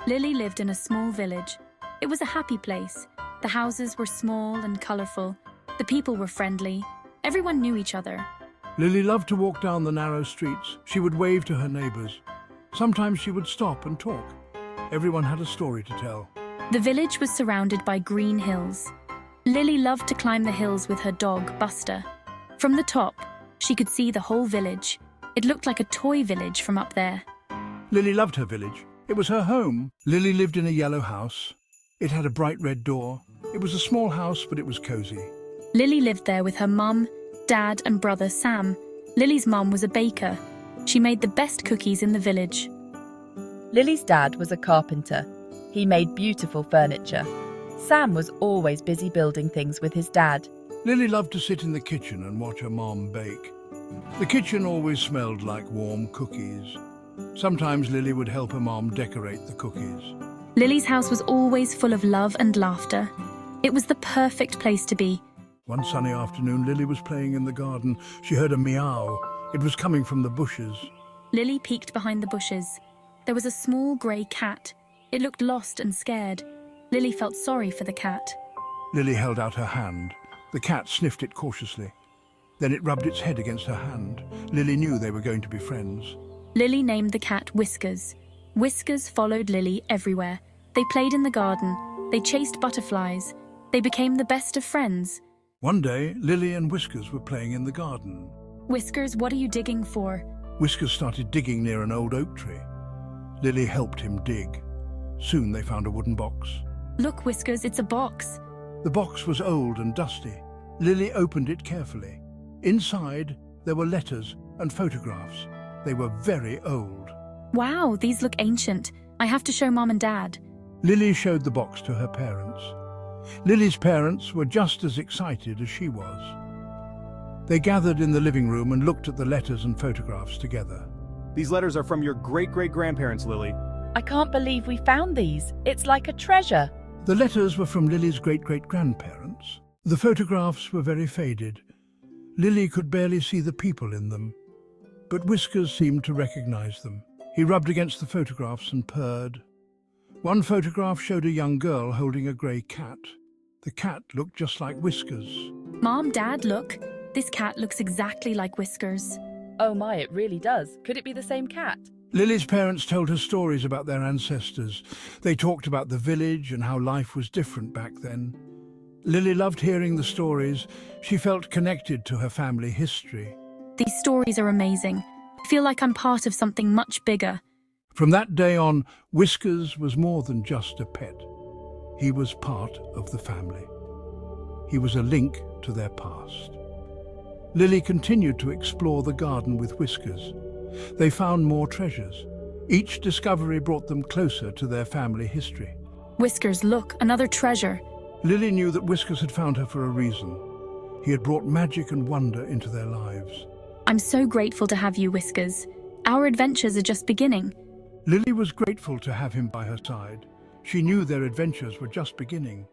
Lily lived in a small village. It was a happy place. The houses were small and colourful. The people were friendly. Everyone knew each other. Lily loved to walk down the narrow streets. She would wave to her neighbours. Sometimes she would stop and talk. Everyone had a story to tell. The village was surrounded by green hills. Lily loved to climb the hills with her dog, Buster. From the top, she could see the whole village. It looked like a toy village from up there. Lily loved her village. It was her home. Lily lived in a yellow house. It had a bright red door. It was a small house, but it was cosy. Lily lived there with her mum, dad and brother Sam. Lily's mum was a baker. She made the best cookies in the village. Lily's dad was a carpenter. He made beautiful furniture. Sam was always busy building things with his dad. Lily loved to sit in the kitchen and watch her mom bake. The kitchen always smelled like warm cookies. Sometimes Lily would help her mom decorate the cookies. Lily's house was always full of love and laughter. It was the perfect place to be. One sunny afternoon, Lily was playing in the garden. She heard a meow. It was coming from the bushes. Lily peeked behind the bushes. There was a small grey cat. It looked lost and scared. Lily felt sorry for the cat. Lily held out her hand. The cat sniffed it cautiously. Then it rubbed its head against her hand. Lily knew they were going to be friends. Lily named the cat Whiskers. Whiskers followed Lily everywhere. They played in the garden. They chased butterflies. They became the best of friends. One day, Lily and Whiskers were playing in the garden. Whiskers, what are you digging for? Whiskers started digging near an old oak tree. Lily helped him dig. Soon they found a wooden box. Look, Whiskers, it's a box. The box was old and dusty. Lily opened it carefully. Inside, there were letters and photographs. They were very old. Wow, these look ancient. I have to show Mom and Dad. Lily showed the box to her parents. Lily's parents were just as excited as she was. They gathered in the living room and looked at the letters and photographs together. These letters are from your great-great-grandparents, Lily. I can't believe we found these. It's like a treasure. The letters were from Lily's great-great-grandparents. The photographs were very faded. Lily could barely see the people in them, but Whiskers seemed to recognize them. He rubbed against the photographs and purred. One photograph showed a young girl holding a grey cat. The cat looked just like Whiskers. Mom, Dad, look. This cat looks exactly like Whiskers. Oh my, it really does. Could it be the same cat? Lily's parents told her stories about their ancestors. They talked about the village and how life was different back then. Lily loved hearing the stories. She felt connected to her family history. These stories are amazing. I feel like I'm part of something much bigger. From that day on, Whiskers was more than just a pet. He was part of the family. He was a link to their past. Lily continued to explore the garden with Whiskers. They found more treasures. Each discovery brought them closer to their family history. Whiskers, look, another treasure. Lily knew that Whiskers had found her for a reason. He had brought magic and wonder into their lives. I'm so grateful to have you, Whiskers. Our adventures are just beginning. Lily was grateful to have him by her side. She knew their adventures were just beginning.